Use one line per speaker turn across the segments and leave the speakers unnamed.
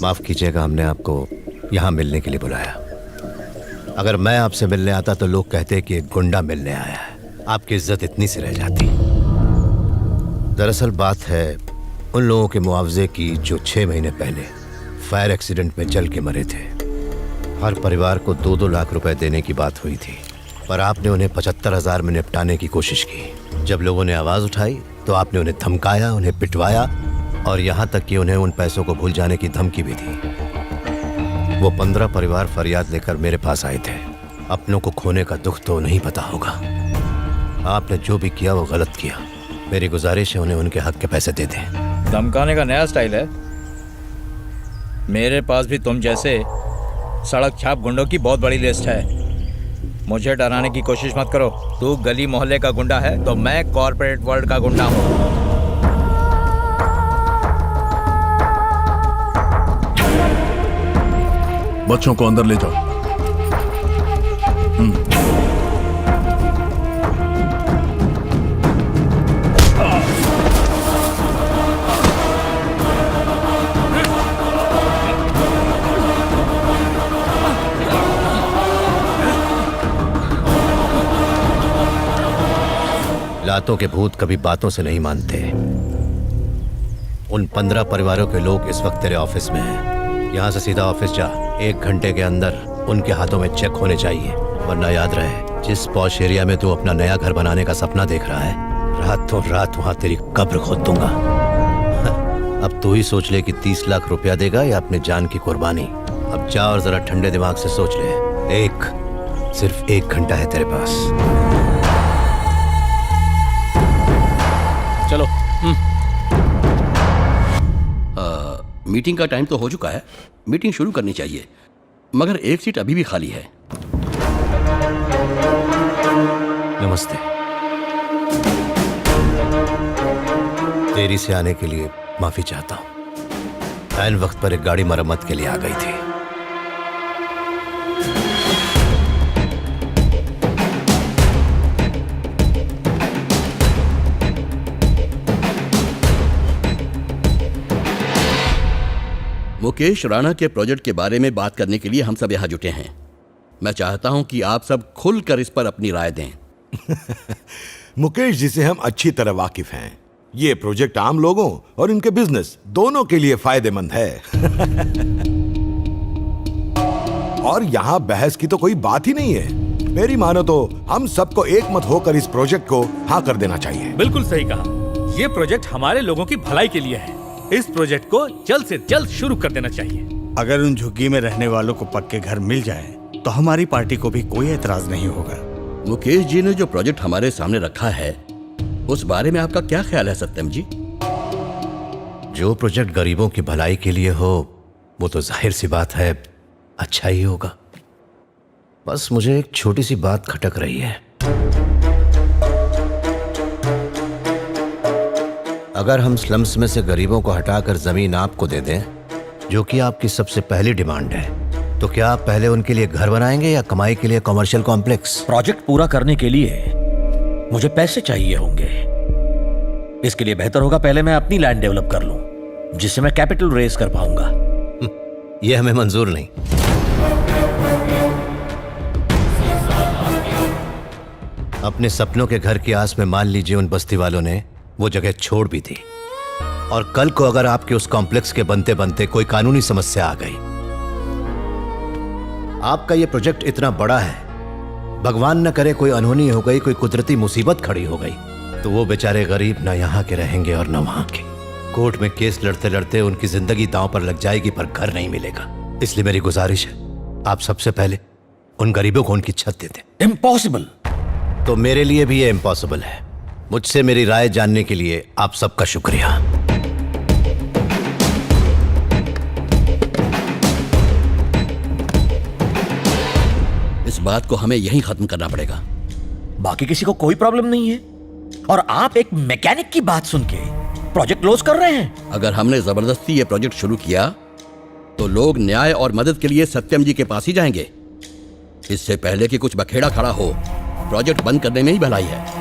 माफ कीजिएगा, हमने आपको यहाँ मिलने के लिए बुलाया। अगर मैं आपसे मिलने आता तो लोग कहते कि एक गुंडा मिलने आया है, आपकी इज्जत इतनी सी रह जाती। दरअसल बात है उन लोगों के मुआवजे की जो 6 महीने पहले फायर एक्सीडेंट में जल के मरे थे। हर परिवार को 2-2 लाख रुपए देने की बात हुई थी, पर आपने उन्हें 75,000 में निपटाने की कोशिश की। जब लोगों ने आवाज उठाई तो आपने उन्हें धमकाया, उन्हें पिटवाया और यहाँ तक कि उन्हें उन पैसों को भूल जाने की धमकी भी दी। वो 15 परिवार फरियाद लेकर मेरे पास आए थे। अपनों को खोने का दुख तो नहीं पता होगा। आपने जो भी किया वो गलत किया। मेरी गुजारिश है उन्हें उनके हक के पैसे दे दें।
धमकाने का नया स्टाइल है। मेरे पास भी तुम जैसे सड़क छाप गुंडों की बहुत बड़ी लिस्ट है। मुझे डराने की कोशिश मत करो। तू गली मोहल्ले का गुंडा है तो मैं कॉर्पोरेट वर्ल्ड का गुंडा हूँ।
बच्चों को अंदर ले जाओ।
लातों के भूत कभी बातों से नहीं मानते। उन 15 परिवारों के लोग इस वक्त तेरे ऑफिस में हैं। यहाँ से सीधा ऑफिस जा। 1 घंटे के अंदर उनके हाथों में चेक होने चाहिए, वरना याद रहे जिस पॉश एरिया में तू अपना नया घर बनाने का सपना देख रहा है, रातों रात वहाँ तेरी कब्र खोद दूंगा। अब तू ही सोच ले कि 30 लाख रुपया देगा या अपनी जान की कुर्बानी। अब जा और जरा ठंडे दिमाग से सोच ले। सिर्फ 1 घंटा है तेरे पास।
चलो। मीटिंग का टाइम तो हो चुका है, मीटिंग शुरू करनी चाहिए, मगर एक सीट अभी भी खाली है।
नमस्ते। देरी से आने के लिए माफी चाहता हूं। ऐन वक्त पर एक गाड़ी मरम्मत के लिए आ गई थी।
मुकेश राणा के प्रोजेक्ट के बारे में बात करने के लिए हम सब यहाँ जुटे हैं। मैं चाहता हूं कि आप सब खुलकर इस पर अपनी राय दें।
मुकेश जी से हम अच्छी तरह वाकिफ हैं। ये प्रोजेक्ट आम लोगों और इनके बिजनेस दोनों के लिए फायदेमंद है। और यहाँ बहस की तो कोई बात ही नहीं है। मेरी मानो तो हम सबको एक मत होकर इस प्रोजेक्ट को हाँ कर देना चाहिए।
बिल्कुल सही कहा। ये प्रोजेक्ट हमारे लोगों की भलाई के लिए है। इस प्रोजेक्ट को जल्द से जल्द शुरू कर देना चाहिए।
अगर उन झुग्गी में रहने वालों को पक्के घर मिल जाए तो हमारी पार्टी को भी कोई एतराज नहीं होगा।
मुकेश जी ने जो प्रोजेक्ट हमारे सामने रखा है उस बारे में आपका क्या ख्याल है सत्यम जी?
जो प्रोजेक्ट गरीबों की भलाई के लिए हो वो तो जाहिर सी बात है अच्छा ही होगा। बस मुझे एक छोटी सी बात खटक रही है। अगर हम स्लम्स में से गरीबों को हटाकर जमीन आपको दे दें, जो कि आपकी सबसे पहली डिमांड है, तो क्या आप पहले उनके लिए घर बनाएंगे या कमाई के लिए कमर्शियल कॉम्प्लेक्स?
प्रोजेक्ट पूरा करने के लिए मुझे पैसे चाहिए होंगे। इसके लिए बेहतर होगा पहले मैं अपनी लैंड डेवलप कर लूं, जिससे मैं कैपिटल रेज कर पाऊंगा।
यह हमें मंजूर नहीं। अपने सपनों के घर की आस में मान लीजिए उन बस्ती वालों ने वो जगह छोड़ भी दी, और कल को अगर आपके उस कॉम्प्लेक्स के बनते बनते कोई कानूनी समस्या आ गई, आपका ये प्रोजेक्ट इतना बड़ा है, भगवान न करे कोई अनहोनी हो गई, कोई कुदरती मुसीबत खड़ी हो गई, तो वो बेचारे गरीब ना यहाँ के रहेंगे और ना वहां के। कोर्ट में केस लड़ते लड़ते उनकी जिंदगी दांव पर लग जाएगी, पर घर नहीं मिलेगा। इसलिए मेरी गुजारिश है आप सबसे पहले उन गरीबों को उनकी छत दे दें।
इम्पॉसिबल।
तो मेरे लिए भी ये इम्पॉसिबल है। मुझसे मेरी राय जानने के लिए आप सबका शुक्रिया।
इस बात को हमें यहीं खत्म करना पड़ेगा।
बाकी किसी को कोई प्रॉब्लम नहीं है, और आप एक मैकेनिक की बात सुन के प्रोजेक्ट क्लोज कर रहे हैं।
अगर हमने जबरदस्ती ये प्रोजेक्ट शुरू किया तो लोग न्याय और मदद के लिए सत्यम जी के पास ही जाएंगे। इससे पहले कि कुछ बखेड़ा खड़ा हो, प्रोजेक्ट बंद करने में ही भलाई है।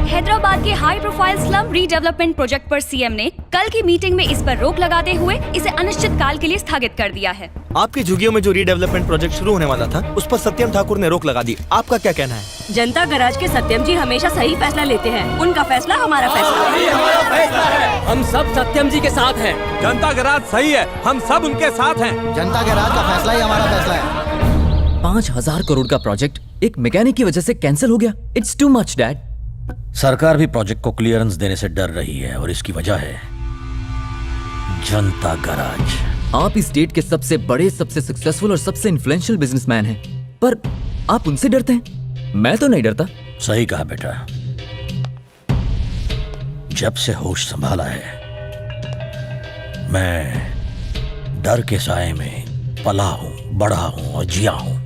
हैदराबाद के high profile slum redevelopment project पर सीएम ने कल की मीटिंग में इस पर रोक लगाते हुए इसे अनिश्चित काल के लिए स्थगित कर दिया है।
आपकी झुग्गियों में जो रीडेवलपमेंट प्रोजेक्ट शुरू होने वाला था उस पर सत्यम ठाकुर ने रोक लगा दी। आपका क्या कहना है?
जनता गराज के सत्यम जी हमेशा सही फैसला लेते हैं। उनका फैसला हमारा फैसला है।
हम सब सत्यम जी के साथ हैं। जनता गराज सही है, हम सब उनके साथ हैं।
जनता के राज का फैसला ही हमारा फैसला है।
5,000 करोड़ का प्रोजेक्ट एक मैकेनिक की वजह से कैंसिल हो गया। It's too much dad.
सरकार भी प्रोजेक्ट को क्लियरेंस देने से डर रही है और इसकी वजह है जनता गराज।
आप इस स्टेट के सबसे बड़े, सबसे सक्सेसफुल और सबसे इन्फ्लुएंशियल बिजनेसमैन हैं, पर आप उनसे डरते हैं। मैं तो नहीं डरता।
सही कहा बेटा। जब से होश संभाला है मैं डर के साए में पला हूं, बढ़ा हूं और जिया हूं।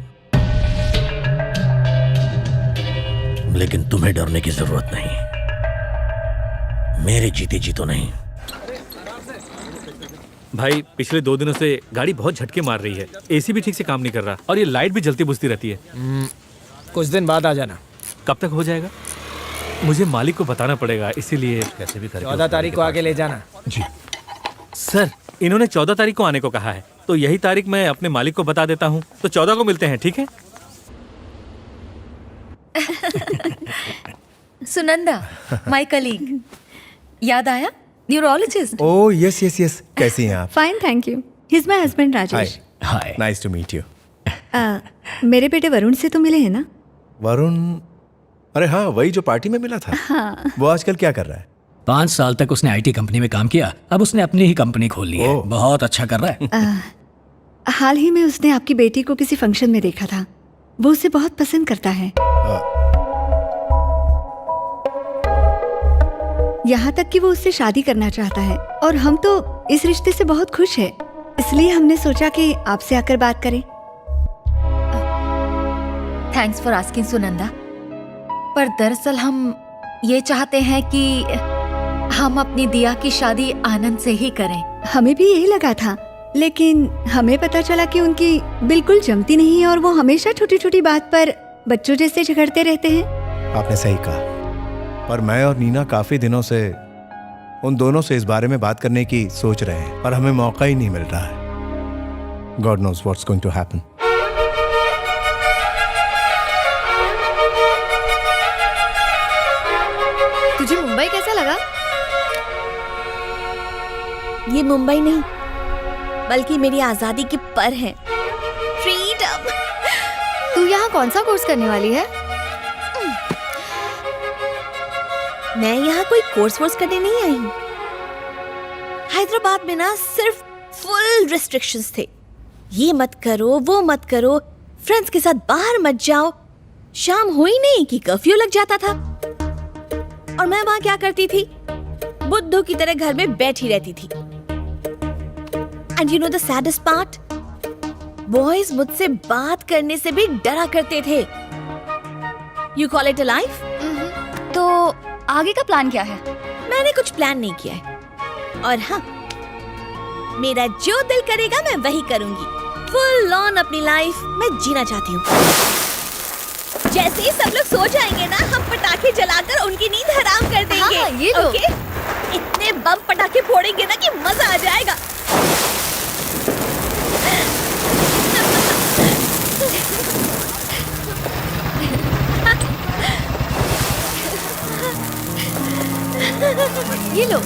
लेकिन तुम्हें डरने की जरूरत नहीं, मेरे जीते जी तो नहीं।
भाई पिछले 2 दिनों से गाड़ी बहुत झटके मार रही है, एसी भी ठीक से काम नहीं कर रहा और ये लाइट भी जलती बुझती रहती है।
कुछ दिन बाद आ जाना।
कब तक हो जाएगा? मुझे मालिक को बताना पड़ेगा, इसीलिए कैसे भी करके
14 तारीख को आके ले जाना।
जी सर, इन्होंने 14 तारीख को आने को कहा है, तो यही तारीख मैं अपने मालिक को बता देता हूँ, तो 14 को मिलते हैं, ठीक है?
सुनंदा, माय कलीग, याद आया? Neurologist.
Oh yes yes yes, कैसी हैं आप?
Fine thank you. He is my husband Rajesh.
Hi, nice to meet you.
मेरे बेटे वरुण से तो मिले हैं ना?
वरुण? अरे हाँ, वही जो पार्टी में मिला था।
हाँ।
वो आजकल क्या कर रहा है?
5 साल तक उसने आईटी कंपनी में काम किया, अब उसने अपनी ही कंपनी खोल ली है। बहुत अच्छा कर रहा है।
हाल ही में उसने आपकी बेटी को किसी फंक्शन में देखा था। वो उसे बहुत पसंद करता है। यहाँ तक कि वो उससे शादी करना चाहता है और हम तो इस रिश्ते से बहुत खुश हैं। इसलिए हमने सोचा कि आपसे आकर बात करें।
थैंक्स फॉर आस्किंग सुनंदा, पर दरअसल हम ये चाहते हैं कि हम अपनी दिया की शादी आनंद से ही करें।
हमें भी यही लगा था, लेकिन हमें पता चला कि उनकी बिल्कुल जमती नहीं है और वो हमेशा छोटी छोटी बात पर बच्चों जैसे झगड़ते रहते हैं।
आपने सही कहा, पर मैं और नीना काफी दिनों से उन दोनों से इस बारे में बात करने की सोच रहे हैं, पर हमें मौका ही नहीं मिल रहा है। God knows what's going to happen.
तुझे मुंबई कैसा लगा? ये मुंबई नहीं, बल्कि मेरी आजादी की पर है। फ्रीडम। तू यहाँ कौन सा कोर्स करने वाली है? मैं यहाँ कोई कोर्स करने नहीं आई हूँ। हैदराबाद में ना सिर्फ फुल रिस्ट्रिक्शंस थे। ये मत करो, वो मत करो, फ्रेंड्स के साथ बाहर मत जाओ। शाम हुई नहीं कि कर्फ्यू लग जाता था और मैं वहाँ क्या करती थी? बुद्धू की तरह घर में बैठी रहती थी। And you know the saddest part, boys मुझसे बात करने से भी डरा करते थे। You call it a life?
तो आगे का प्लान क्या है?
मैंने कुछ प्लान नहीं किया है, और हाँ, मेरा जो दिल करेगा मैं वही करूंगी। फुल ऑन अपनी लाइफ मैं जीना चाहती हूँ। जैसे ही सब लोग सो जाएंगे ना, हम पटाखे जलाकर उनकी नींद हराम कर देंगे।
हाँ, ये लो।
ओके? इतने बम पटाखे फोड़ेंगे ना कि मजा आ जाएगा।
ये लो।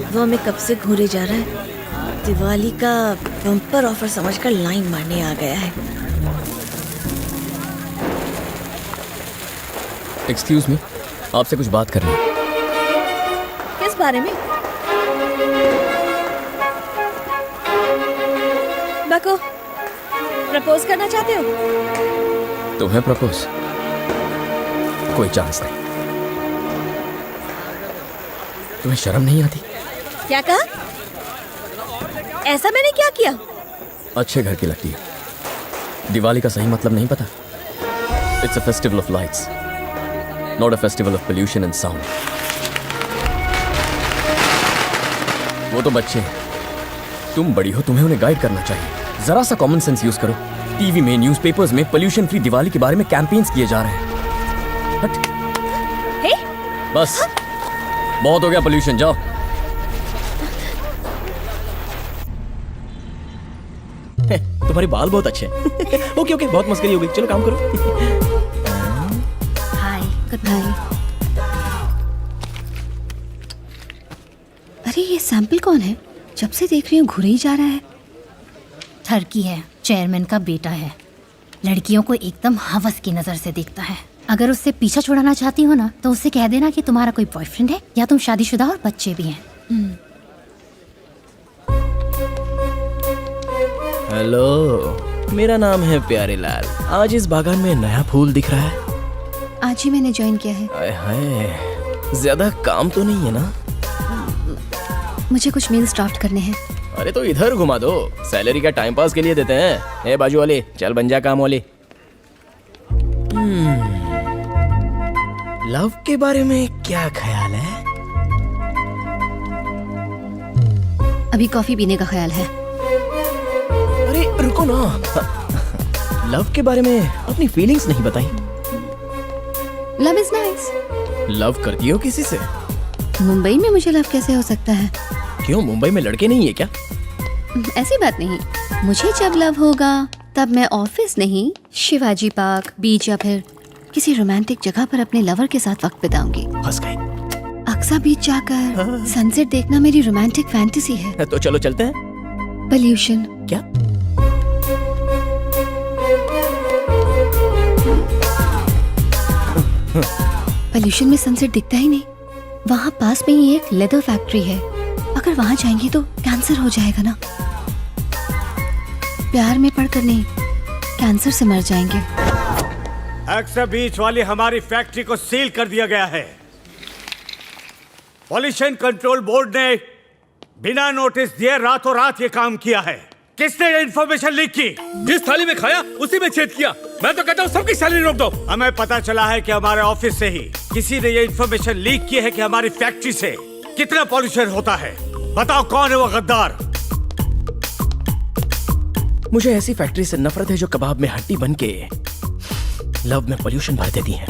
वो हमें कब से घूरे जा रहा है। दिवाली का बम्पर ऑफर समझकर लाइन मारने आ गया है।
एक्सक्यूज मी, आपसे कुछ बात करनी है।
किस बारे में? बको, प्रपोज करना चाहते हो?
तुम्हें प्रपोज? कोई चांस नहीं। तुम्हें शर्म नहीं आती?
क्या कहा? ऐसा मैंने क्या किया?
अच्छे घर की लगती है। दिवाली का सही मतलब नहीं पता? It's a festival of lights, not a festival of pollution and sound. वो तो बच्चे हैं, तुम बड़ी हो, तुम्हें उन्हें गाइड करना चाहिए। जरा सा कॉमन सेंस यूज करो। टीवी में, न्यूज़पेपर्स में पोल्यूशन फ्री दिवाली के बारे में कैंपेन्स किए जा रहे हैं। हट।
हे?
बस बहुत हो गया पोल्यूशन, जाओ। तुम्हारे बाल बहुत अच्छे हैं। ओके ओके, बहुत मस्करी हो गई, चलो काम करो।
हाय, गुड बाय।
अरे ये सैंपल कौन है? जब से देख रही हूँ घुरे ही जा रहा है।
ठरकी है, चेयरमैन का बेटा है। लड़कियों को एकदम हवस की नजर से देखता है। अगर उससे पीछा छुड़ाना चाहती हो ना, तो उससे कह देना कि तुम्हारा कोई बॉयफ्रेंड है या तुम शादीशुदा और बच्चे भी हैं।
हेलो, मेरा नाम है प्यारे लाल। आज इस बागान में नया फूल दिख रहा है।
आज ही मैंने ज्वाइन किया है।
आय हाय, ज्यादा काम तो नहीं है ना?
मुझे कुछ मेल्स ड्राफ्ट करने हैं।
अरे तो इधर घुमा दो, सैलरी का टाइम पास के लिए देते हैं। ए बाजू वाले, चल बन जा काम वाले। लव के बारे में क्या ख्याल है?
अभी कॉफी पीने का ख्याल है।
अरे रुको ना, लव के बारे में अपनी फीलिंग्स नहीं बताई।
Love is nice.
लव करती हो किसी से?
मुंबई में मुझे लव कैसे हो सकता है?
क्यों, मुंबई में लड़के नहीं है क्या?
ऐसी बात नहीं। मुझे जब लव होगा तब मैं ऑफिस नहीं, शिवाजी पार्क, बीच या फिर किसी रोमांटिक जगह पर अपने लवर के साथ वक्त बिताऊंगी।
फंस गई।
अक्सा बीच जाकर सनसेट देखना मेरी रोमांटिक फैंटेसी है।
तो चलो चलते हैं।
पोल्यूशन।
क्या?
पोल्यूशन में सनसेट दिखता ही नहीं। वहाँ पास में ही एक लेदर फैक्ट्री है। अगर वहाँ जाएंगे तो कैंसर हो जाएगा ना। प्यार में पड़कर नहीं, कैंसर से मर जाएंगे।
एक्सा बीच वाली हमारी फैक्ट्री को सील कर दिया गया है। पॉल्यूशन कंट्रोल बोर्ड ने बिना नोटिस दिए रातों रात ये काम किया है। किसने ये इन्फॉर्मेशन लीक की?
जिस थाली में खाया उसी में छेद किया। मैं तो कहता हूँ सबकी सैलरी रोक दो।
हमें पता चला है कि हमारे ऑफिस से ही किसी ने ये इन्फॉर्मेशन लीक की है कि हमारी फैक्ट्री से कितना पॉल्यूशन होता है। बताओ कौन है वो गद्दार?
मुझे ऐसी फैक्ट्री से नफरत है जो कबाब में हड्डी बन के लव में पोल्यूशन भर देती है।